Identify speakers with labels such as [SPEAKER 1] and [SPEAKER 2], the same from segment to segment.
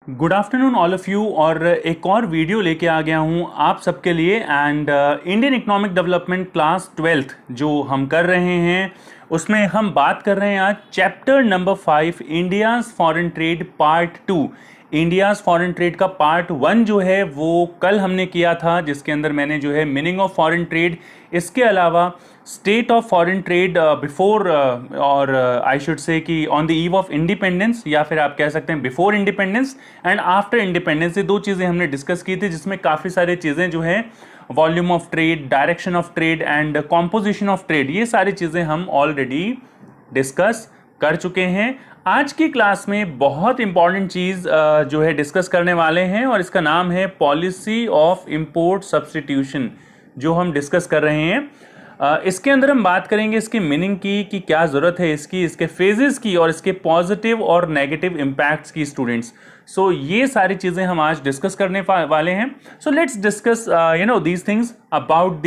[SPEAKER 1] Good afternoon all of you. और एक और वीडियो लेके आ गया हूँ आप सबके लिए। And Indian economic development class 12th जो हम कर रहे हैं उसमें हम बात कर रहे हैं आज chapter number 5 India's foreign trade part 2। India's foreign trade का पार्ट 1 जो है वो कल हमने किया था, जिसके अंदर मैंने जो है मीनिंग ऑफ फॉरेन ट्रेड, इसके अलावा state of foreign trade before और आई शुड से कि on the eve of independence, या फिर आप कह सकते हैं before independence and after independence, ये दो चीज़ें हमने डिस्कस की थी, जिसमें काफ़ी सारी चीज़ें जो है volume of trade, direction of trade and composition of trade, ये सारी चीज़ें हम ऑलरेडी डिस्कस कर चुके हैं। आज की क्लास में बहुत इंपॉर्टेंट चीज़ जो है डिस्कस करने वाले हैं और इसका नाम है पॉलिसी ऑफ इंपोर्ट सब्स्टिट्यूशन, जो हम डिस्कस कर रहे हैं। इसके अंदर हम बात करेंगे इसकी मीनिंग की कि क्या ज़रूरत है इसकी, इसके फेजेस की और इसके पॉजिटिव और नेगेटिव इम्पैक्ट्स की स्टूडेंट्स। सो ये सारी चीज़ें हम आज डिस्कस करने वाले हैं। So let's discuss these things about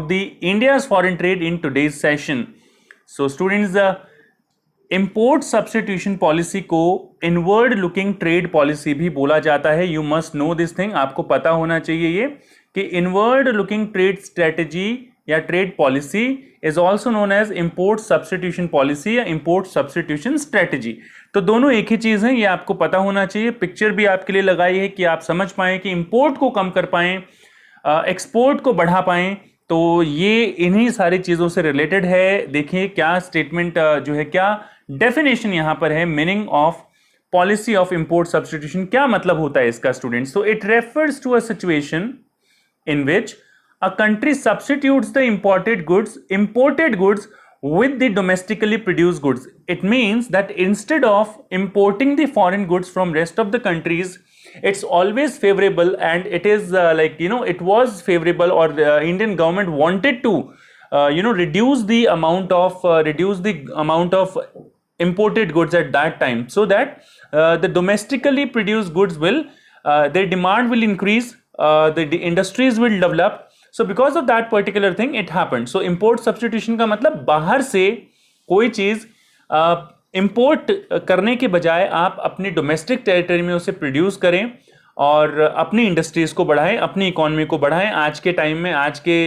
[SPEAKER 1] the India's foreign trade in today's session. So students, import substitution policy को इनवर्ड लुकिंग ट्रेड पॉलिसी भी बोला जाता है। You must know this thing, आपको पता होना चाहिए ये कि इनवर्ड लुकिंग ट्रेड स्ट्रेटेजी या trade policy is also known as import substitution policy या इंपोर्ट सब्स्टिट्यूशन स्ट्रेटेजी। तो दोनों एक ही चीज़ है, ये आपको पता होना चाहिए। पिक्चर भी आपके लिए लगाई है कि आप समझ पाएं कि इंपोर्ट को कम कर पाएं, एक्सपोर्ट को बढ़ा पाएं। तो ये इन्हीं सारी चीज़ों से रिलेटेड है। देखिए क्या स्टेटमेंट जो है, क्या डेफिनेशन यहां पर है meaning of policy of import substitution, क्या मतलब होता है इसका students. So it refers to a situation in which a country substitutes the imported goods with the domestically produced goods. It means that instead of importing the foreign goods from rest of the countries, it's always favorable, and it is it was favorable, or the Indian government wanted to reduce the amount of imported goods at that time, so that the domestically produced goods will their demand will increase, the industries will develop. So because of that particular thing it happened. So import substitution का मतलब बाहर से कोई चीज़ import करने के बजाय आप अपनी डोमेस्टिक टेरिटरी में उसे प्रोड्यूस करें और अपनी इंडस्ट्रीज को बढ़ाएं, अपनी इकोनॉमी को बढ़ाएं। आज के टाइम में, आज के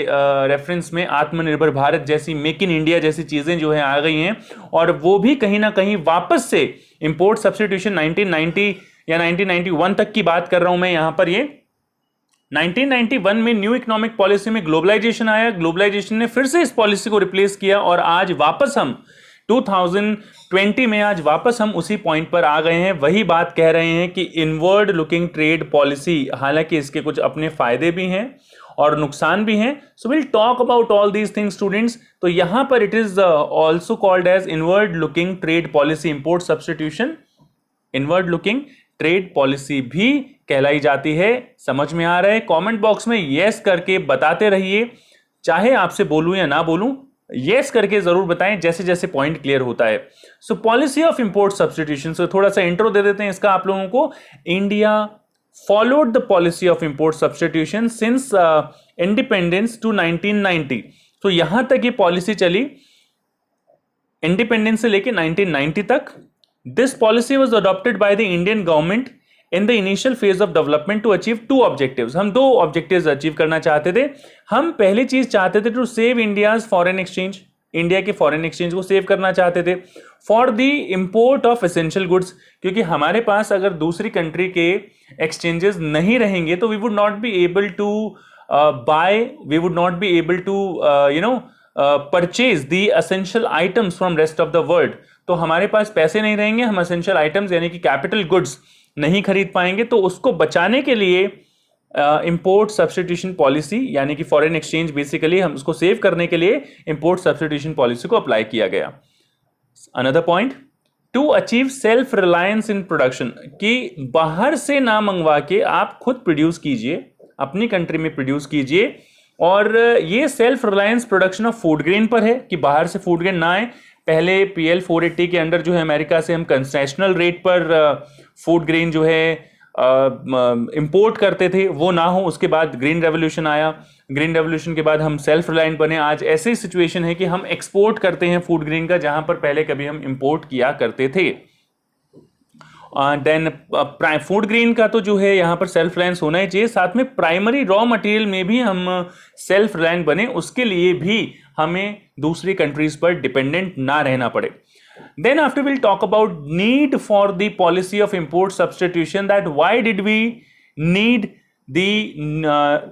[SPEAKER 1] रेफरेंस में आत्मनिर्भर भारत जैसी, मेक इन इंडिया जैसी चीज़ें जो है आ गई हैं, और वो भी कहीं ना कहीं वापस से इंपोर्ट सब्स्टिट्यूशन 1990 या 1991 तक की बात कर रहा हूं मैं यहाँ पर। ये 1991 में न्यू इकोनॉमिक पॉलिसी में ग्लोबलाइजेशन आया, ग्लोबलाइजेशन ने फिर से इस पॉलिसी को रिप्लेस किया, और आज वापस हम 2020 में आज वापस हम उसी पॉइंट पर आ गए हैं। वही बात कह रहे हैं कि इनवर्ड लुकिंग ट्रेड पॉलिसी, हालांकि इसके कुछ अपने फायदे भी हैं और नुकसान भी हैं। So will talk about all these things students. तो यहां पर it is also called as inward looking trade policy import substitution, inward looking trade policy भी कहलाई जाती है। समझ में आ रहा है? कमेंट बॉक्स में यस करके बताते रहिए, चाहे आपसे बोलूं या ना बोलूं, यस करके जरूर बताएं जैसे जैसे पॉइंट क्लियर होता है। सो पॉलिसी ऑफ इंपोर्ट सब्स्टिट्यूशन, से थोड़ा सा इंट्रो दे देते हैं इसका आप लोगों को। India followed the policy of import substitution since independence to 1990। तो यहां तक ये पॉलिसी चली इंडिपेंडेंस से लेके 1990 तक। This policy was adopted by the Indian government in the initial phase of development to achieve two objectives. हम दो objectives अचीव करना चाहते थे। हम पहली चीज चाहते थे to save India's foreign exchange, India के फॉरेन एक्सचेंज को सेव करना चाहते थे। For the import of essential goods, क्योंकि हमारे पास अगर दूसरी कंट्री के एक्सचेंजेस नहीं रहेंगे तो we would not be able to buy, we would not be able to purchase the essential items from rest of the world. तो हमारे पास पैसे नहीं रहेंगे, हम एसेंशियल आइटम्स यानी कि कैपिटल गुड्स नहीं खरीद पाएंगे। तो उसको बचाने के लिए इंपोर्ट सब्स्टिट्यूशन पॉलिसी यानी कि फॉरेन एक्सचेंज, बेसिकली हम उसको सेव करने के लिए इंपोर्ट सब्स्टिट्यूशन पॉलिसी को अप्लाई किया गया। Another point, to achieve self reliance in production, कि बाहर से ना मंगवा के आप खुद प्रोड्यूस कीजिए, अपनी कंट्री में प्रोड्यूस कीजिए। और ये self reliance production of food grain पर है कि बाहर से फूड ग्रेन ना आए। पहले PL 480 के अंडर जो है अमेरिका से हम कंसेशनल रेट पर फूड ग्रेन जो है इंपोर्ट करते थे, वो ना हो। उसके बाद ग्रीन रेवोल्यूशन आया, ग्रीन रेवोल्यूशन के बाद हम सेल्फ रिलायंट बने। आज ऐसी सिचुएशन है कि हम एक्सपोर्ट करते हैं फूड ग्रेन का, जहां पर पहले कभी हम इंपोर्ट किया करते थे। देन फूड ग्रेन का तो जो है यहाँ पर सेल्फ रिलायंस होना ही चाहिए, साथ में प्राइमरी रॉ मटेरियल में भी हम सेल्फ रिलायंट बने, उसके लिए भी हमें दूसरी कंट्रीज पर डिपेंडेंट ना रहना पड़े. Then after we'll talk about need for the policy of import substitution, that why did we need the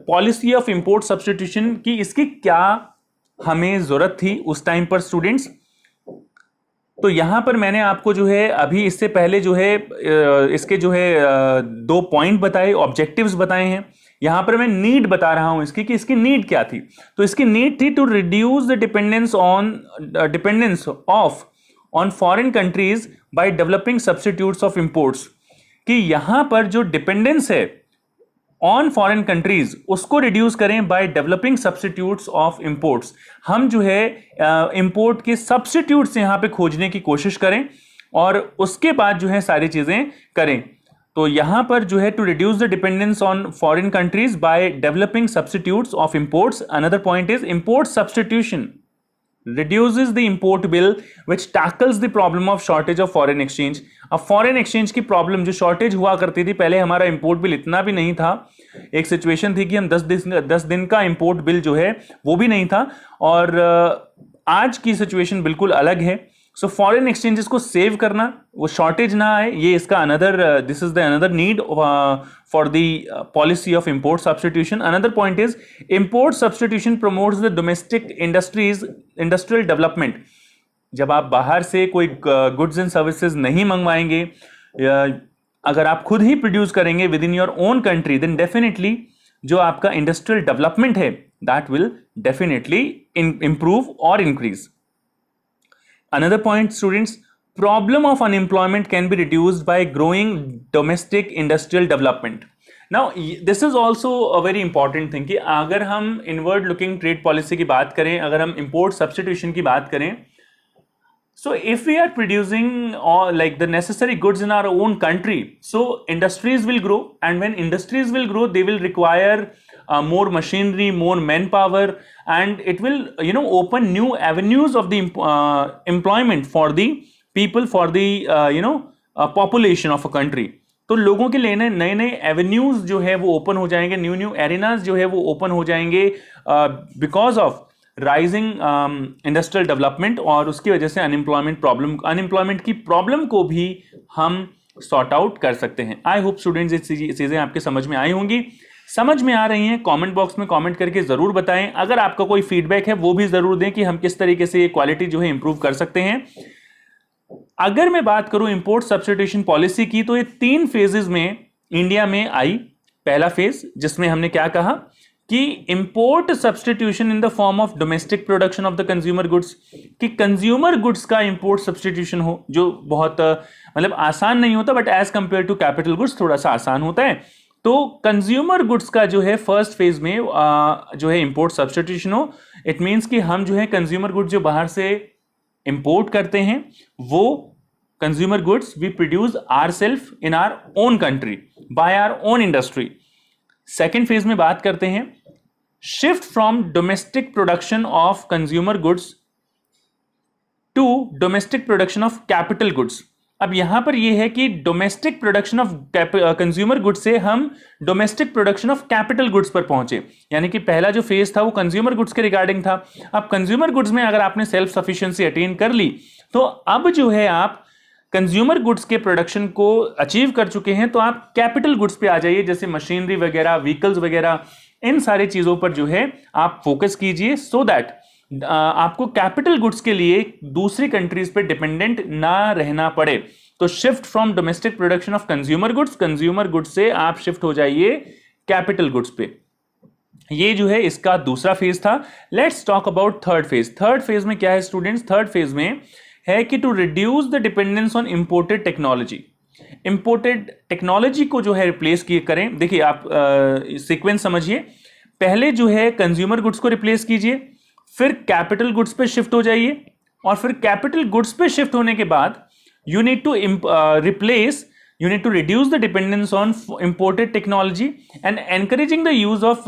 [SPEAKER 1] policy of import substitution, कि इसकी क्या हमें जरूरत थी उस टाइम पर स्टूडेंट्स. तो यहां पर मैंने आपको जो है अभी इससे पहले जो है इसके जो है 2 पॉइंट बताए, ऑब्जेक्टिव्स बताए हैं. यहां पर मैं नीड बता रहा हूं इसकी, कि इसकी नीड क्या थी. तो इसकी नीड थी to reduce the dependence of on foreign countries by developing substitutes of imports. कि यहां पर जो डिपेंडेंस है ऑन फॉरेन कंट्रीज उसको रिड्यूस करें by developing substitutes of imports. हम जो है इंपोर्ट के सब्स्टिट्यूट्स यहां पे खोजने की कोशिश करें और उसके बाद जो है सारी चीजें करें. तो यहां पर जो है to reduce the dependence on foreign countries by developing substitutes of imports. Another point is import substitution reduces the import bill which tackles the problem of shortage of foreign exchange. अब फॉरेन एक्सचेंज की problem जो shortage हुआ करती थी, पहले हमारा import bill इतना भी नहीं था. एक सिचुएशन थी कि हम 10 दिन का इंपोर्ट बिल जो है वो भी नहीं था, और आज की सिचुएशन बिल्कुल अलग है. सो फॉरेन एक्सचेंजेस को सेव करना, वो शॉर्टेज ना आए, ये इसका this is the another need for the policy of import substitution. Another point is import substitution promotes the domestic industrial development. जब आप बाहर से कोई गुड्स एंड सर्विसेज नहीं मंगवाएंगे, अगर आप खुद ही प्रोड्यूस करेंगे within your own country, then definitely जो आपका इंडस्ट्रियल डेवलपमेंट है दैट विल डेफिनेटली इंप्रूव और increase. Another point, students, problem of unemployment can be reduced by growing domestic industrial development. Now, this is also a very important thing कि अगर हम inward looking trade policy की बात करें, अगर हम import substitution की बात करें, so if we are producing all like the necessary goods in our own country, so industries will grow, and when industries will grow, they will require more machinery, more manpower, and it will open new avenues of the employment for the people, for the population of a country. तो लोगों के लिए नए नए avenues जो है वो open हो जाएंगे, न्यू एरिनाज जो है वो ओपन हो जाएंगे because of rising industrial development, और उसकी वजह से अनएम्प्लॉयमेंट की प्रॉब्लम को भी हम सॉर्ट आउट कर सकते हैं. आई होप स्टूडेंट्स ये चीजें आपके समझ में आई होंगी. समझ में आ रही हैं कमेंट बॉक्स में कमेंट करके जरूर बताएं. अगर आपका कोई फीडबैक है वो भी जरूर दें कि हम किस तरीके से ये क्वालिटी जो है इंप्रूव कर सकते हैं. अगर मैं बात करूं इंपोर्ट सब्स्टिट्यूशन पॉलिसी की, तो ये 3 फेजेस में इंडिया में आई. पहला फेज जिसमें हमने क्या कहा कि import substitution in the form of domestic production of the consumer goods, कि कंज्यूमर गुड्स का इंपोर्ट सब्स्टिट्यूशन हो, जो बहुत मतलब आसान नहीं होता, but as compare to capital goods थोड़ा सा आसान होता है. तो कंज्यूमर गुड्स का जो है फर्स्ट फेज में जो है इंपोर्ट सब्स्टिट्यूशन हो. इट मींस कि हम जो है कंज्यूमर गुड्स जो बाहर से इंपोर्ट करते हैं, वो consumer goods we produce ourselves in our own country by our own industry. Second phase में बात करते हैं shift from domestic production of consumer goods to domestic production of capital goods. अब यहां पर यह है कि domestic production of consumer goods से हम domestic production of capital goods पर पहुंचे. यानी कि पहला जो फेज था वो कंज्यूमर गुड्स के रिगार्डिंग था. अब कंज्यूमर गुड्स में अगर आपने सेल्फ सफिशिएंसी अटेन कर ली, तो अब जो है आप कंज्यूमर गुड्स के प्रोडक्शन को अचीव कर चुके हैं, तो आप कैपिटल गुड्स पे आ जाइए, जैसे मशीनरी वगैरह, व्हीकल्स वगैरह, इन सारी चीजों पर जो है आप फोकस कीजिए, सो दैट आपको कैपिटल गुड्स के लिए दूसरी कंट्रीज पे डिपेंडेंट ना रहना पड़े. तो shift from domestic production of consumer goods से आप शिफ्ट हो जाइए कैपिटल गुड्स पे. ये जो है इसका दूसरा फेज था. Let's talk about third phase. Third phase में क्या है स्टूडेंट्स? थर्ड फेज में है कि to reduce the dependence on imported technology. Imported technology को जो है रिप्लेस करें. देखिए आप सीक्वेंस समझिए. पहले जो है कंज्यूमर गुड्स को रिप्लेस कीजिए, फिर कैपिटल गुड्स पे शिफ्ट हो जाइए, और फिर कैपिटल गुड्स पे शिफ्ट होने के बाद you need to reduce the dependence on imported technology and encouraging the use of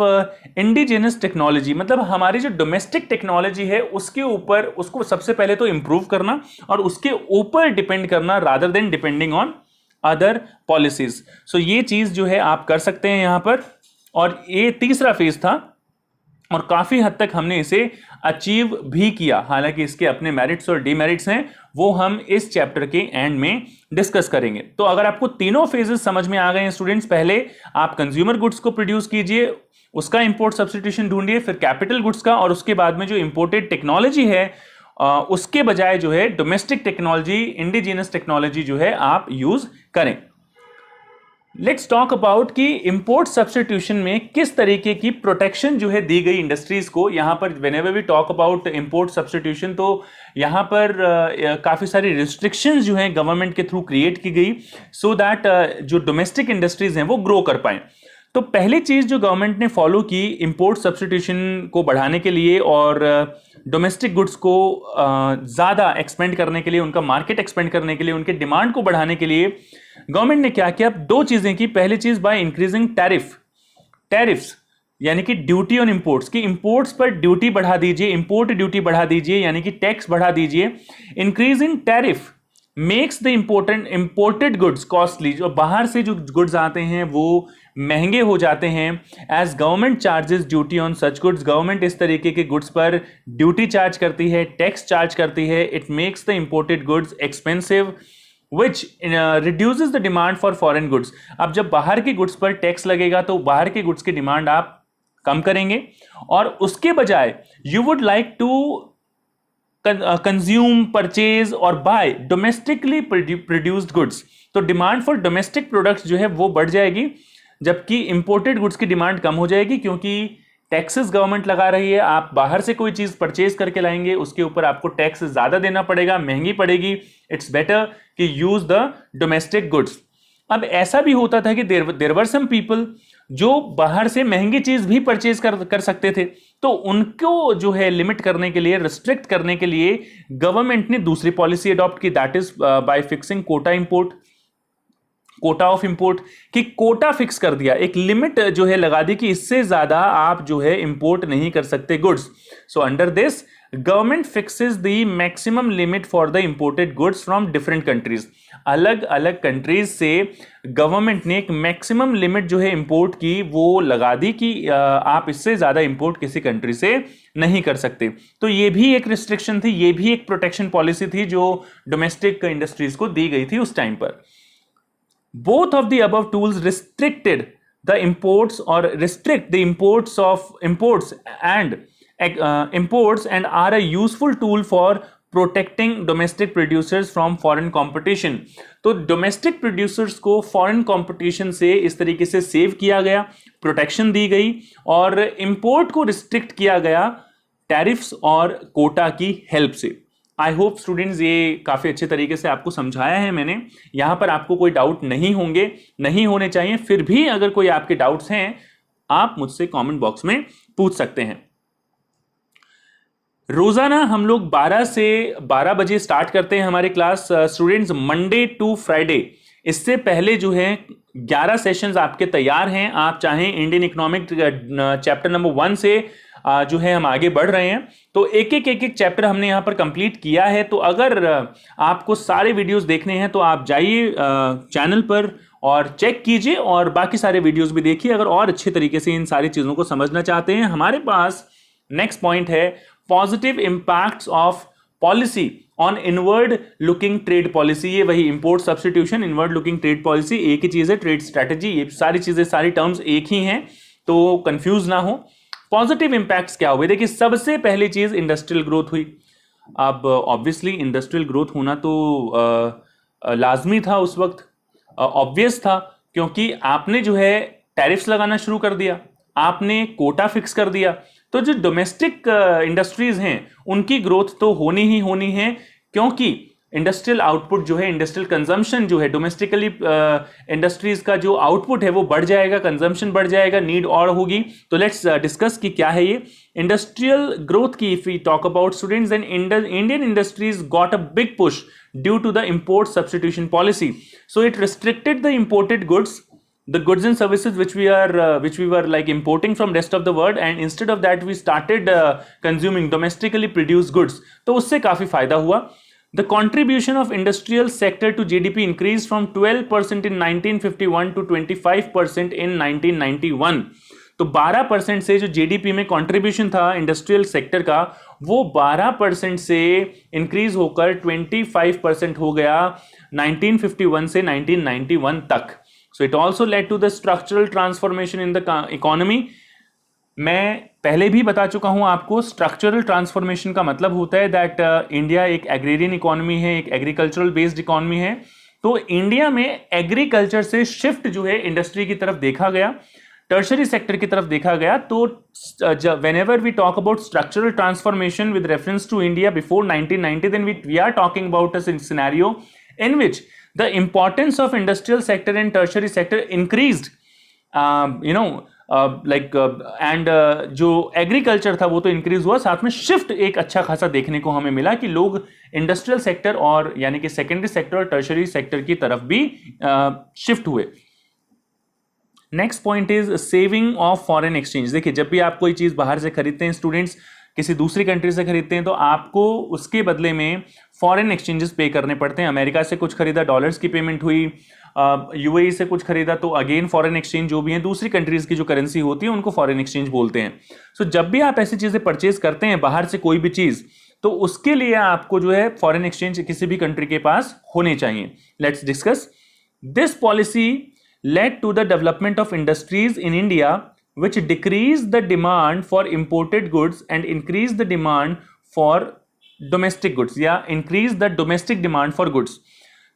[SPEAKER 1] indigenous technology. मतलब हमारी जो डोमेस्टिक टेक्नोलॉजी है उसके ऊपर, उसको सबसे पहले तो इंप्रूव करना और उसके ऊपर डिपेंड करना, rather than depending on other policies. So ये चीज जो है आप कर सकते हैं यहां पर, और ये तीसरा फेज था और काफी हद तक हमने इसे अचीव भी किया। हालांकि इसके अपने मेरिट्स और डीमेरिट्स हैं, वो हम इस चैप्टर के एंड में डिस्कस करेंगे। तो अगर आपको तीनों फेजेस समझ में आ गए हैं स्टूडेंट्स, पहले आप कंज्यूमर गुड्स को प्रोड्यूस कीजिए, उसका इंपोर्ट सब्स्टिट्यूशन ढूंढिए, फिर कैपिटल गुड्स का, और उसके बाद में जो इंपोर्टेड टेक्नोलॉजी है उसके बजाय जो है डोमेस्टिक टेक्नोलॉजी, इंडिजिनस टेक्नोलॉजी जो है आप यूज करें। लेट्स टॉक अबाउट कि इंपोर्ट सब्स्टिट्यूशन में किस तरीके की प्रोटेक्शन जो है दी गई इंडस्ट्रीज को। यहां पर whenever we talk about import substitution, तो यहां पर काफी सारी रिस्ट्रिक्शंस जो हैं गवर्नमेंट के थ्रू क्रिएट की गई, सो दैट जो डोमेस्टिक इंडस्ट्रीज हैं वो ग्रो कर पाए। तो पहली चीज जो गवर्नमेंट ने फॉलो की इंपोर्ट सब्स्टिट्यूशन को बढ़ाने के लिए और डोमेस्टिक गुड्स को ज्यादा एक्सपेंड करने के लिए, उनका मार्केट एक्सपेंड करने के लिए, उनके डिमांड को बढ़ाने के लिए गवर्नमेंट ने क्या किया, दो चीजें की। पहली चीज बाय इंक्रीजिंग टैरिफ्स यानी कि ड्यूटी ऑन इंपोर्ट्स, की इंपोर्ट्स पर ड्यूटी बढ़ा दीजिए, इंपोर्ट ड्यूटी बढ़ा दीजिए यानी कि टैक्स बढ़ा दीजिए। Increase in tariff makes the imported goods costly, जो बाहर से जो गुड्स आते हैं वो महंगे हो जाते हैं। As government charges duty on such goods, government इस तरीके के गुड्स पर ड्यूटी चार्ज करती है, टैक्स चार्ज करती है। It makes the imported goods expensive which reduces the demand for foreign goods। अब जब बाहर के गुड्स पर टैक्स लगेगा तो बाहर के गुड्स की डिमांड आप कम करेंगे, और उसके बजाय you would like to consume, purchase और बाय डोमेस्टिकली प्रोड्यूस्ड गुड्स। तो डिमांड फॉर डोमेस्टिक प्रोडक्ट्स जो है वो बढ़ जाएगी, जबकि इंपोर्टेड गुड्स की डिमांड कम हो जाएगी, क्योंकि टैक्सेस गवर्नमेंट लगा रही है। आप बाहर से कोई चीज परचेज करके लाएंगे, उसके ऊपर आपको टैक्स ज्यादा देना पड़ेगा, महंगी पड़ेगी। इट्स बेटर कि यूज द डोमेस्टिक गुड्स। अब ऐसा भी होता था कि देयर वर सम पीपल जो बाहर से महंगी चीज भी परचेज कर सकते थे, तो उनको जो है लिमिट करने के लिए, रिस्ट्रिक्ट करने के लिए गवर्नमेंट ने दूसरी पॉलिसी अडॉप्ट की, that is by fixing Kota of import. कि कोटा फिक्स कर दिया, एक लिमिट जो है लगा दी कि इससे ज्यादा आप जो है इंपोर्ट नहीं कर सकते goods. So under this government fixes the maximum limit for the imported goods from different countries. अलग अलग कंट्रीज से गवर्नमेंट ने एक मैक्सिमम लिमिट जो है इंपोर्ट की वो लगा दी कि आप इससे ज्यादा इंपोर्ट किसी कंट्री से नहीं कर सकते। तो ये भी एक रिस्ट्रिक्शन थी, ये भी एक प्रोटेक्शन पॉलिसी थी जो डोमेस्टिक इंडस्ट्रीज को दी गई थी उस टाइम पर। Both of the above tools restricted the imports or restrict the imports and are a useful tool for protecting domestic producers from foreign competition। तो domestic producers को foreign competition से इस तरीके से सेव किया गया, प्रोटेक्शन दी गई, और इंपोर्ट को रिस्ट्रिक्ट किया गया टैरिफ्स और कोटा की हेल्प से। आई होप स्टूडेंट्स ये काफी अच्छे तरीके से आपको समझाया है मैंने। यहां पर आपको कोई डाउट नहीं होंगे, नहीं होने चाहिए। फिर भी अगर कोई आपके डाउट्स हैं आप मुझसे कमेंट बॉक्स में पूछ सकते हैं। रोजाना हम लोग 12 से 12 बजे स्टार्ट करते हैं हमारी class students, Monday to Friday. इससे पहले जो है 11 सेशंस आपके तैयार हैं। आप चाहें इंडियन इकोनॉमिक चैप्टर नंबर 1 से जो है हम आगे बढ़ रहे हैं, तो एक एक चैप्टर हमने यहां पर कंप्लीट किया है। तो अगर आपको सारे वीडियोस देखने हैं तो आप जाइए चैनल पर और चेक कीजिए, और बाकी सारे वीडियोस भी देखिए अगर और अच्छे तरीके से इन सारी चीजों को समझना चाहते हैं। हमारे पास नेक्स्ट पॉइंट है positive impacts of policy on inward looking trade policy. ये वही import substitution, inward looking trade policy एक ही चीज है, ट्रेड स्ट्रैटेजी, ये सारी चीजें, सारी टर्म्स एक ही हैं, तो कंफ्यूज ना हो। पॉजिटिव इंपैक्ट्स क्या हुए? देखिए सबसे पहली चीज इंडस्ट्रियल ग्रोथ हुई। अब ऑब्वियसली इंडस्ट्रियल ग्रोथ होना तो लाजमी था उस वक्त, ऑब्वियस था, क्योंकि आपने जो है टैरिफ्स लगाना शुरू कर दिया, आपने कोटा फिक्स कर दिया, तो जो डोमेस्टिक इंडस्ट्रीज हैं उनकी ग्रोथ तो होनी ही होनी है, क्योंकि इंडस्ट्रियल आउटपुट जो है, इंडस्ट्रियल कंजम्पशन जो है, डोमेस्टिकली इंडस्ट्रीज का जो आउटपुट है वो बढ़ जाएगा, कंजम्पशन बढ़ जाएगा, नीड और होगी। तो लेट्स डिस्कस कि क्या है ये इंडस्ट्रियल ग्रोथ की। If we talk about students, then Indian industries got a big push due to the import substitution policy. So it restricted the imported goods, the goods and services which we were like importing from rest of the world, and instead of that we started consuming domestically produced goods। तो उससे काफी फायदा हुआ। The contribution of industrial sector to GDP increased from 12% in 1951 to 25% in 1991. तो 12% से जो GDP में contribution था इंडस्ट्रियल सेक्टर का, वो 12% से इंक्रीज होकर 25% हो गया 1951 से 1991 तक. So it also led to the structural transformation in the economy. मैं पहले भी बता चुका हूं आपको, स्ट्रक्चरल ट्रांसफॉर्मेशन का मतलब होता है दैट इंडिया एक एग्रेरियन इकोनॉमी है, एक एग्रीकल्चरल बेस्ड इकोनॉमी है. तो इंडिया में एग्रीकल्चर से शिफ्ट जो है इंडस्ट्री की तरफ देखा गया, टर्शरी सेक्टर की तरफ देखा गया. तो whenever we talk about structural transformation with reference to India before 1990, then we are talking about a scenario in which the importance of industrial sector and tertiary sector increased. जो agriculture था वो तो increase हुआ, साथ में shift एक अच्छा खासा देखने को हमें मिला कि लोग इंडस्ट्रियल सेक्टर और यानी कि सेकेंडरी सेक्टर और टर्शरी सेक्टर की तरफ भी शिफ्ट हुए. Next point is saving of foreign exchange. देखिए, जब भी आप कोई चीज बाहर से खरीदते हैं स्टूडेंट्स, किसी दूसरी कंट्री से खरीदते हैं, तो आपको उसके बदले में फॉरेन एक्सचेंजेस पे करने पड़ते हैं. अमेरिका से कुछ खरीदा, डॉलर्स की पेमेंट हुई. यूएई से कुछ खरीदा तो अगेन फॉरेन एक्सचेंज, जो भी है दूसरी कंट्रीज की जो करेंसी होती है उनको फॉरेन एक्सचेंज बोलते हैं. सो जब भी आप ऐसी चीजें परचेज करते हैं बाहर से कोई भी चीज, तो उसके लिए आपको जो है फॉरेन एक्सचेंज किसी भी कंट्री के पास होने चाहिए. Let's discuss. This policy led to the development of industries in India which decreased the demand for imported goods and increased the demand for domestic goods, या increased the domestic demand for goods.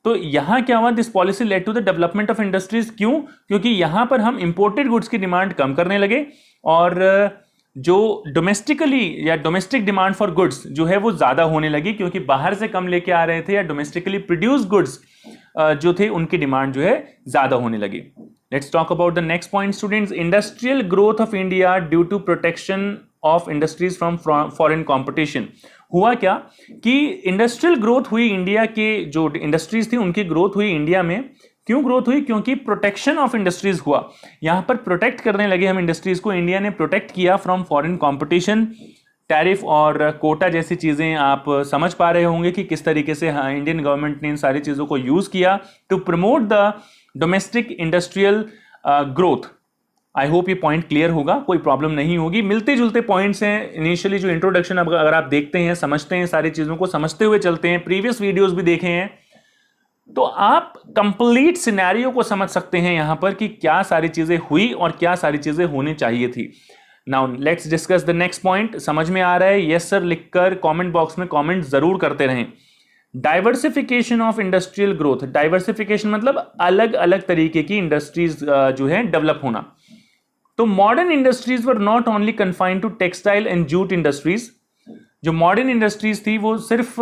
[SPEAKER 1] तो यहां क्या हुआ? This policy led to the development of industries. क्यों? क्योंकि यहां पर हम इंपोर्टेड गुड्स की डिमांड कम करने लगे और जो डोमेस्टिकली या डोमेस्टिक डिमांड फॉर गुड्स जो है वो ज्यादा होने लगी, क्योंकि बाहर से कम लेके आ रहे थे या डोमेस्टिकली प्रोड्यूस गुड्स जो थे उनकी डिमांड जो है ज्यादा होने लगी. Let's talk about the next point students. Industrial growth of India due to protection of industries from foreign competition. हुआ क्या कि इंडस्ट्रियल ग्रोथ हुई, इंडिया के जो इंडस्ट्रीज थी उनकी ग्रोथ हुई इंडिया में. क्यों ग्रोथ हुई? क्योंकि प्रोटेक्शन ऑफ इंडस्ट्रीज हुआ. यहां पर प्रोटेक्ट करने लगे हम इंडस्ट्रीज को. इंडिया ने प्रोटेक्ट किया फ्रॉम फॉरेन कंपटीशन. टैरिफ और कोटा जैसी चीजें आप समझ पा रहे होंगे कि किस तरीके से इंडियन गवर्नमेंट ने इन सारी चीजों को यूज किया to promote the domestic industrial growth. I hope ये पॉइंट क्लियर होगा, कोई प्रॉब्लम नहीं होगी. मिलते जुलते पॉइंट्स हैं. इनिशियली जो इंट्रोडक्शन अगर आप देखते हैं, समझते हैं, सारी चीजों को समझते हुए चलते हैं, प्रीवियस वीडियोस भी देखे हैं, तो आप कंप्लीट सिनेरियो को समझ सकते हैं यहां पर कि क्या सारी चीजें हुई और क्या सारी चीजें होनी चाहिए थी. Now let's discuss the next point. समझ में आ रहा है? यस सर लिखकर कमेंट बॉक्स में कमेंट जरूर करते रहें. Diversification of industrial growth. Diversification मतलब अलग अलग तरीके की इंडस्ट्रीज जो है डेवलप होना. तो modern industries were not only confined to textile and jute industries. जो मॉडर्न इंडस्ट्रीज थी वो सिर्फ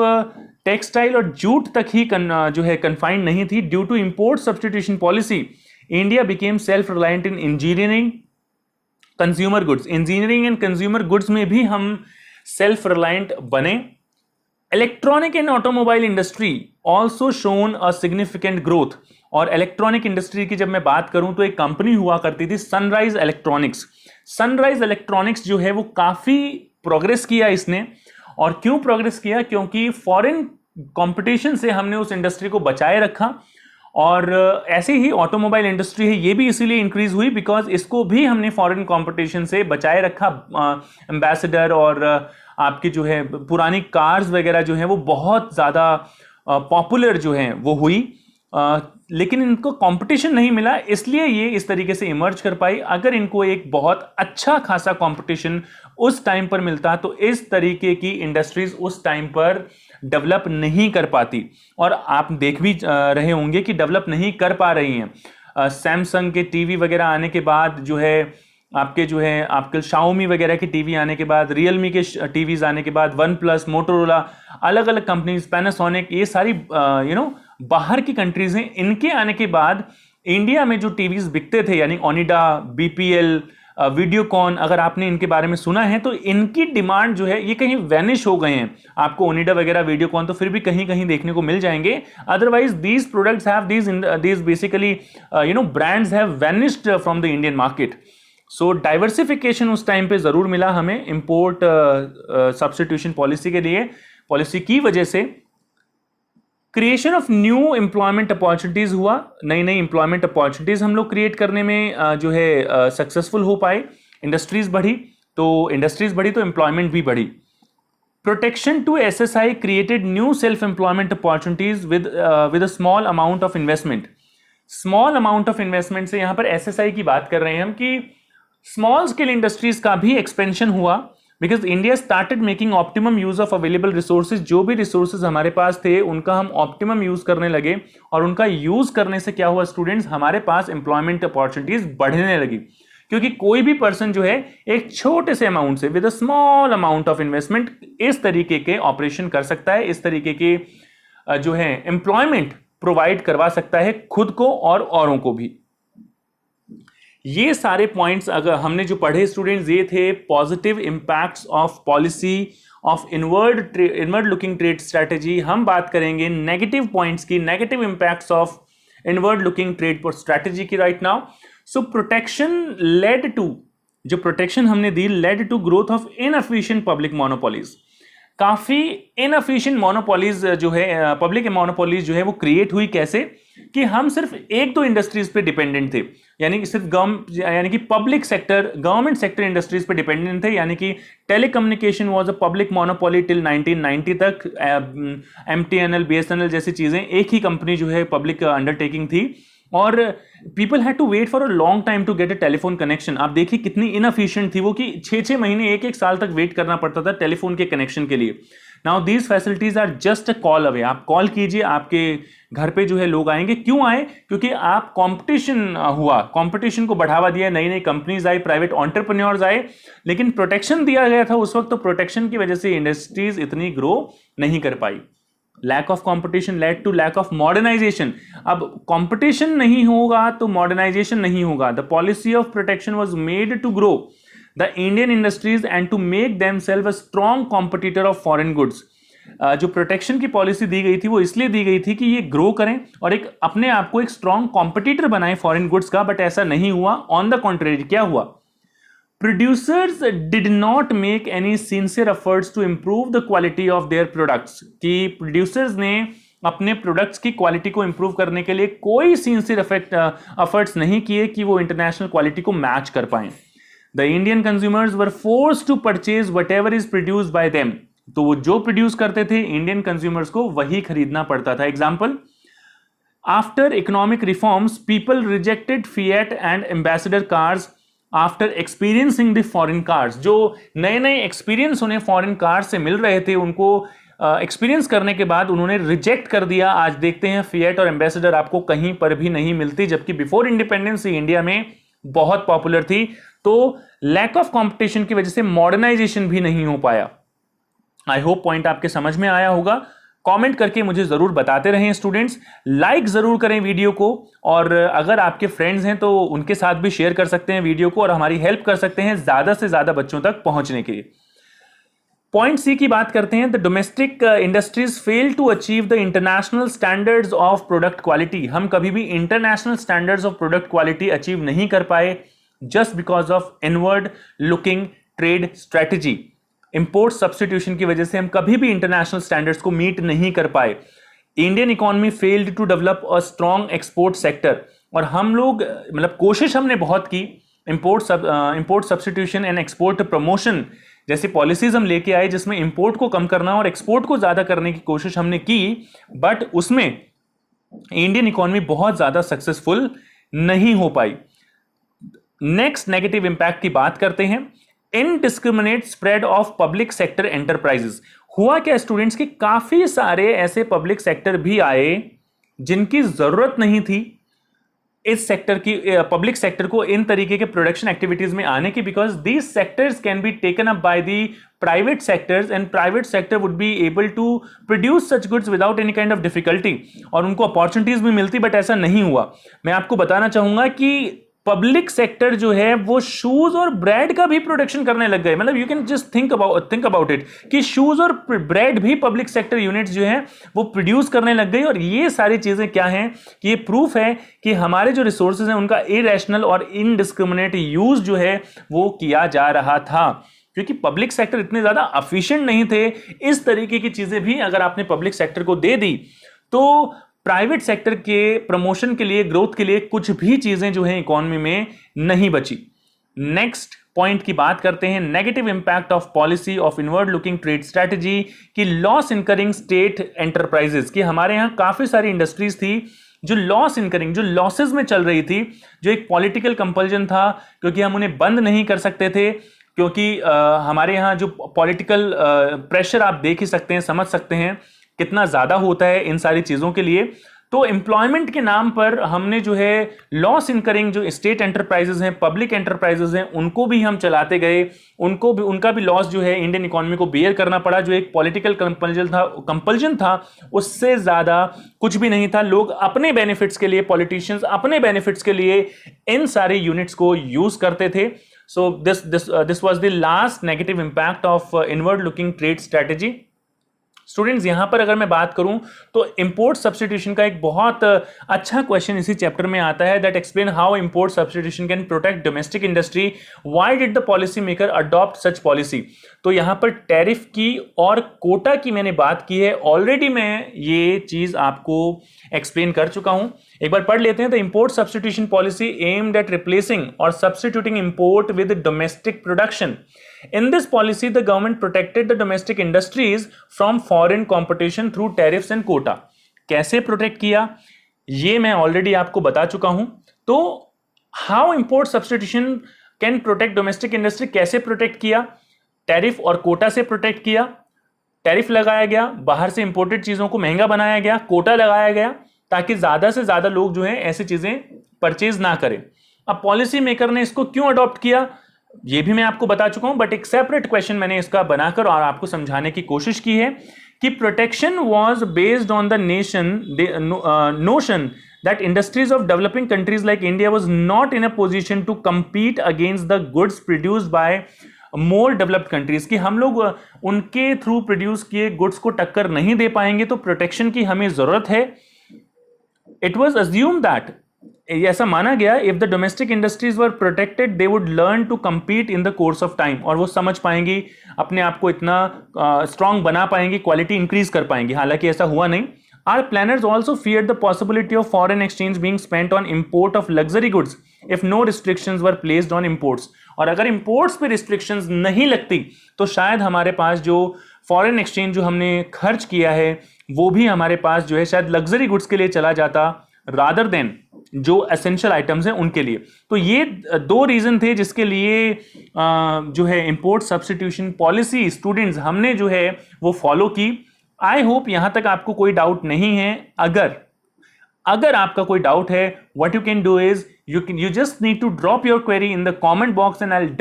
[SPEAKER 1] टेक्सटाइल और जूट तक ही जो है कन्फाइंड नहीं थी. Due to import substitution policy India became self reliant in engineering, consumer goods. Engineering and consumer goods में भी हम सेल्फ रिलायंट बने. Electronic and automobile industry also shown a significant growth. और इलेक्ट्रॉनिक इंडस्ट्री की जब मैं बात करूं तो एक कंपनी हुआ करती थी सनराइज इलेक्ट्रॉनिक्स. सनराइज इलेक्ट्रॉनिक्स जो है वो काफी प्रोग्रेस किया इसने. और क्यों प्रोग्रेस किया? क्योंकि फॉरेन कंपटीशन से हमने उस इंडस्ट्री को बचाए रखा. और ऐसे ही ऑटोमोबाइल इंडस्ट्री है, ये भी इसीलिए इंक्रीज हुई बिकॉज इसको भी हमने फॉरेन कंपटीशन से बचाए रखा. एम्बेसडर और आपकी जो है पुरानी कार्स वगैरह जो है वो बहुत ज्यादा पॉपुलर जो है वो हुई, लेकिन इनको कंपटीशन नहीं मिला, इसलिए ये इस तरीके से इमर्ज कर पाई. अगर इनको एक बहुत अच्छा खासा कंपटीशन उस टाइम पर मिलता तो इस तरीके की इंडस्ट्रीज उस टाइम पर डेवलप नहीं कर पाती. और आप देख भी रहे होंगे कि डेवलप नहीं कर पा रही हैं. सैमसंग के टीवी वगैरह आने के बाद जो है आपके शाओमी वगैरह की टीवी आने के बाद, रियलमी के टीवीज आने के बाद, वन प्लस, मोटोरोला, अलग अलग कंपनीज, पैनासोनिक, ये सारी बाहर की कंट्रीज हैं. इनके आने के बाद इंडिया में जो टीवीज बिकते थे यानी ओनिडा, बीपीएल, वीडियोकॉन, अगर आपने इनके बारे में सुना है तो इनकी डिमांड जो है ये कहीं वैनिश हो गए हैं. आपको ओनिडा वगैरह, वीडियोकॉन तो फिर भी कहीं कहीं देखने को मिल जाएंगे. Otherwise these products have these basically brands have vanished from the Indian market. So diversification उस टाइम पे जरूर मिला हमें इंपोर्ट सब्स्टिट्यूशन पॉलिसी के लिए, पॉलिसी की वजह से. Creation of new employment opportunities हुआ, नई नई एम्प्लॉयमेंट अपॉर्चुनिटीज हम लोग क्रिएट करने में जो है सक्सेसफुल हो पाए। इंडस्ट्रीज बढ़ी तो एम्प्लॉयमेंट भी बढ़ी। Protection to SSI created new self employment opportunities with a small amount of investment. Small amount of investment से यहां पर एसएसआई की बात कर रहे हैं हम कि स्मॉल स्केल इंडस्ट्रीज का भी एक्सपेंशन हुआ, because India started making optimum use of available resources. जो भी रिसोर्सेज हमारे पास थे उनका हम ऑप्टिमम यूज करने लगे, और उनका यूज करने से क्या हुआ स्टूडेंट्स, हमारे पास एम्प्लॉयमेंट अपॉर्चुनिटीज बढ़ने लगी। क्योंकि कोई भी पर्सन जो है एक छोटे से अमाउंट से with a small amount of investment इस तरीके के ऑपरेशन कर सकता है, इस तरीके के जो है एम्प्लॉयमेंट प्रोवाइड करवा सकता है खुद को और औरों को भी। ये सारे पॉइंट्स अगर हमने जो पढ़े स्टूडेंट्स, ये थे positive impacts of policy of inward looking trade strategy. हम बात करेंगे नेगेटिव पॉइंट्स की, negative impacts of inward looking trade strategy की right now. So protection led to, जो प्रोटेक्शन हमने दी led to growth of inefficient public monopolies. काफी inefficient monopolies जो है, पब्लिक मोनोपोलीज जो है वो क्रिएट हुई। कैसे कि हम सिर्फ एक दो इंडस्ट्रीज पे डिपेंडेंट थे, यानी कि सिर्फ public sector, government sector industries पे डिपेंडेंट थे। यानी कि telecommunication was a public monopoly till 1990 तक। एमटीएनएल, बीएसएनएल जैसी चीजें एक ही कंपनी जो है पब्लिक अंडरटेकिंग थी, और people had to wait for a long time to get a telephone connection. आप देखिए कितनी इनएफिशिएंट थी वो, कि 6-6 महीने, 1-1 साल तक वेट करना पड़ता था टेलीफोन के कनेक्शन के लिए। Now these facilities are just a call away. आप कॉल कीजिए, आपके घर पे जो है लोग आएंगे। क्यों आए? क्योंकि आप कंपटीशन हुआ, कंपटीशन को बढ़ावा दिया, नई नई कंपनीज आई, प्राइवेट एंटरप्रेन्योर्स आए, लेकिन प्रोटेक्शन दिया गया था उस वक्त, तो प्रोटेक्शन की वजह से इंडस्ट्रीज इतनी ग्रो नहीं कर पाई। Lack of competition led to lack of modernisation. अब कंपटीशन नहीं होगा तो मॉडर्नाइजेशन नहीं होगा। The policy of protection was made to grow the Indian industries and to make themself a strong competitor of foreign goods. जो protection की policy दी गई थी वो इसलिए दी गई थी कि ये ग्रो करें और एक अपने आप को एक स्ट्रॉन्ग कॉम्पिटिटर बनाए फॉरेन गुड्स का, बट ऐसा नहीं हुआ। ऑन द कॉन्ट्रेरी क्या हुआ? Producers did not make any sincere efforts to improve the quality of their products। कि producers ने अपने प्रोडक्ट्स की क्वालिटी को इंप्रूव करने के लिए कोई सिंसियर एफर्ट्स नहीं किए कि वो इंटरनेशनल क्वालिटी को मैच कर पाए। The Indian consumers were forced to purchase whatever is produced by them. तो वो जो प्रोड्यूस करते थे इंडियन कंज्यूमर्स को वही खरीदना पड़ता था। Example, after economic reforms people rejected fiat and ambassador cars after experiencing the foreign cars. जो नए नए एक्सपीरियंस उन्हें फॉरेन कार्स से मिल रहे थे, उनको एक्सपीरियंस करने के बाद उन्होंने रिजेक्ट कर दिया। आज देखते हैं फिएट और एम्बेसडर आपको कहीं पर भी नहीं मिलती, जबकि बिफोर इंडिपेंडेंस इंडिया में बहुत पॉपुलर थी। तो लैक ऑफ कंपटीशन की वजह से मॉडर्नाइजेशन भी नहीं हो पाया। आई होप पॉइंट आपके समझ में आया होगा। कमेंट करके मुझे जरूर बताते रहें स्टूडेंट्स। लाइक जरूर करें वीडियो को, और अगर आपके फ्रेंड्स हैं तो उनके साथ भी शेयर कर सकते हैं वीडियो को, और हमारी हेल्प कर सकते हैं ज्यादा से ज्यादा बच्चों तक पहुंचने के लिए। पॉइंट सी की बात करते हैं। The domestic industries fail to achieve the international standards of product quality. हम कभी भी international standards of product quality achieve नहीं कर पाए, just because of inward looking trade strategy. Import substitution की वजह से हम कभी भी इंटरनेशनल स्टैंडर्ड्स को मीट नहीं कर पाए। Indian economy failed to develop a strong export sector. और हम लोग मतलब कोशिश हमने बहुत की, import substitution and export promotion जैसी पॉलिसीज हम लेके आए जिसमें इंपोर्ट को कम करना और एक्सपोर्ट को ज्यादा करने की कोशिश हमने की, बट उसमें इंडियन इकोनॉमी बहुत ज्यादा सक्सेसफुल नहीं हो पाई। नेक्स्ट नेगेटिव इंपैक्ट की बात करते हैं। Indiscriminate spread of public sector enterprises. हुआ क्या स्टूडेंट्स कि काफी सारे ऐसे पब्लिक सेक्टर भी आए जिनकी जरूरत नहीं थी इस सेक्टर की, पब्लिक सेक्टर को इन तरीके के प्रोडक्शन एक्टिविटीज में आने की, because these sectors can be taken up by the private sectors and private sector would be able to produce such goods without any kind of difficulty, और उनको opportunities भी मिलती, बट ऐसा नहीं हुआ। मैं आपको बताना चाहूंगा कि पब्लिक सेक्टर जो है वो शूज और ब्रेड का भी प्रोडक्शन करने लग गए। मतलब you can just think about it कि शूज और ब्रेड भी पब्लिक सेक्टर यूनिट्स जो है वो प्रोड्यूस करने लग गई। और ये सारी चीजें क्या हैं कि ये प्रूफ है कि हमारे जो रिसोर्सेज हैं उनका इरेशनल और इनडिस्क्रिमिनेट यूज जो है वो किया जा रहा था, क्योंकि पब्लिक सेक्टर इतने ज्यादा एफिशिएंट नहीं थे। इस तरीके की चीजें भी अगर आपने पब्लिक सेक्टर को दे दी तो प्राइवेट सेक्टर के प्रमोशन के लिए, ग्रोथ के लिए कुछ भी चीजें जो है इकोनॉमी में नहीं बची। नेक्स्ट पॉइंट की बात करते हैं, negative impact of policy of inward looking trade strategy की लॉस इनकरिंग स्टेट एंटरप्राइजेस की हमारे यहां काफी सारी इंडस्ट्रीज थी जो लॉस इनकरिंग, जो लॉसेस में चल रही थी, जो एक पॉलिटिकल कंपल्जन था क्योंकि हम उन्हें बंद नहीं कर सकते थे, क्योंकि हमारे यहाँ जो पॉलिटिकल प्रेशर आप देख ही सकते हैं, समझ सकते हैं कितना ज्यादा होता है इन सारी चीजों के लिए। तो एम्प्लॉयमेंट के नाम पर हमने जो है लॉस इनकरिंग जो स्टेट एंटरप्राइजेस हैं, पब्लिक एंटरप्राइजेस हैं, उनको भी हम चलाते गए, उनको भी, उनका भी लॉस जो है इंडियन इकोनॉमी को बेयर करना पड़ा। जो एक पॉलिटिकल कंपल्जन था उससे ज्यादा कुछ भी नहीं था। लोग अपने बेनिफिट्स के लिए, पॉलिटिशियंस अपने बेनिफिट्स के लिए इन सारे यूनिट्स को यूज करते थे। So this was the last negative impact of inward looking trade strategy. Students यहां पर अगर मैं बात करूं तो इंपोर्ट सब्स्टिट्यूशन का एक बहुत अच्छा क्वेश्चन इसी चैप्टर में आता है, that explain how import substitution can protect domestic industry, why did the policy maker adopt such policy. तो यहां पर टैरिफ की और कोटा की मैंने बात की है, ऑलरेडी मैं ये चीज आपको एक्सप्लेन कर चुका हूं, एक बार पढ़ लेते हैं। The import substitution policy aimed at replacing और substituting import with domestic production. In this policy, the government protected the domestic industries from foreign competition through tariffs and quota. कैसे प्रोटेक्ट किया ये मैं ऑलरेडी आपको बता चुका हूं। तो how import substitution can protect domestic industry, कैसे प्रोटेक्ट किया? टैरिफ और कोटा से प्रोटेक्ट किया। टैरिफ लगाया गया, बाहर से इंपोर्टेड चीजों को महंगा बनाया गया, कोटा लगाया गया ताकि ज्यादा से ज्यादा लोग जो है ऐसी चीजें परचेज ना करें। अब पॉलिसी मेकर ने इसको क्यों अडॉप्ट किया ये भी मैं आपको बता चुका हूं, बट एक सेपरेट क्वेश्चन मैंने इसका बनाकर और आपको समझाने की कोशिश की है कि protection was based on the notion that industries of developing countries like India was not in a position to compete against the goods produced by more developed countries, कि हम लोग उनके थ्रू प्रोड्यूस किए गुड्स को टक्कर नहीं दे पाएंगे, तो प्रोटेक्शन की हमें जरूरत है। इट वाज अज्यूम दैट, ऐसा माना गया, if the domestic industries were protected they would learn to compete in the course of time, और वो समझ पाएंगी, अपने आप को इतना स्ट्रांग बना पाएंगी, क्वालिटी इंक्रीज कर पाएंगी। हालांकि ऐसा हुआ नहीं। Our planners also feared the possibility of foreign exchange being spent on import of luxury goods if no restrictions were placed on imports. और अगर imports पे restrictions नहीं लगती तो शायद हमारे पास जो foreign exchange जो हमने खर्च किया है वो भी हमारे पास जो है शायद luxury goods के लिए चला जाता rather than जो एसेंशियल आइटम्स हैं उनके लिए। तो ये दो रीजन थे जिसके लिए जो है इंपोर्ट सब्स्टिट्यूशन पॉलिसी स्टूडेंट्स हमने जो है वो फॉलो की। आई होप यहां तक आपको कोई डाउट नहीं है। अगर आपका कोई डाउट है, what you can do is you just need to drop your query in the comment box and I will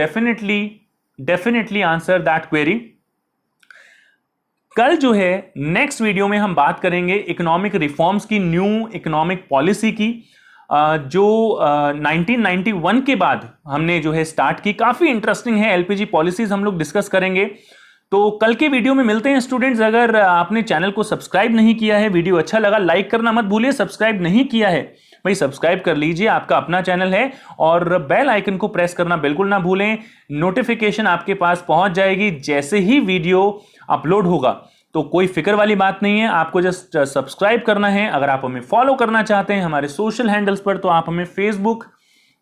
[SPEAKER 1] definitely answer that query. कल जो है नेक्स्ट वीडियो में हम बात करेंगे इकोनॉमिक रिफॉर्म्स की, न्यू इकोनॉमिक पॉलिसी की, जो 1991 के बाद हमने जो है स्टार्ट की। काफी इंटरेस्टिंग है, एलपीजी पॉलिसीज हम लोग डिस्कस करेंगे। तो कल के वीडियो में मिलते हैं स्टूडेंट्स। अगर आपने चैनल को सब्सक्राइब नहीं किया है, वीडियो अच्छा लगा, लाइक करना मत भूलिए। सब्सक्राइब नहीं किया है भाई सब्सक्राइब कर लीजिए, आपका अपना चैनल है। और बेल आइकन को प्रेस करना बिल्कुल ना भूलें, नोटिफिकेशन आपके पास पहुंच जाएगी जैसे ही वीडियो अपलोड होगा। तो कोई फिक्र वाली बात नहीं है, आपको जस्ट सब्सक्राइब करना है। अगर आप हमें फॉलो करना चाहते हैं हमारे सोशल हैंडल्स पर, तो आप हमें फेसबुक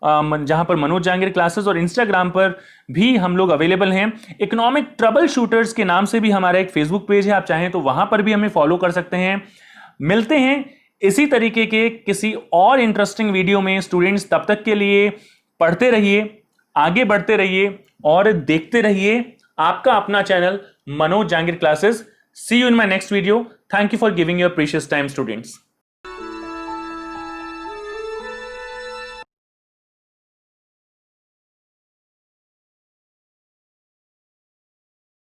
[SPEAKER 1] जहां पर मनोज जहांगीर क्लासेस, और इंस्टाग्राम पर भी हम लोग अवेलेबल हैं। इकोनॉमिक ट्रबल शूटर्स के नाम से भी हमारा एक फेसबुक पेज है, आप चाहें तो वहां पर भी हमें फॉलो कर सकते हैं। मिलते हैं इसी तरीके के किसी और इंटरेस्टिंग वीडियो में स्टूडेंट्स। तब तक के लिए पढ़ते रहिए, आगे बढ़ते रहिए और देखते रहिए आपका अपना channel Manoj Jahangir classes. See you in my next video. Thank you for giving your precious time, students.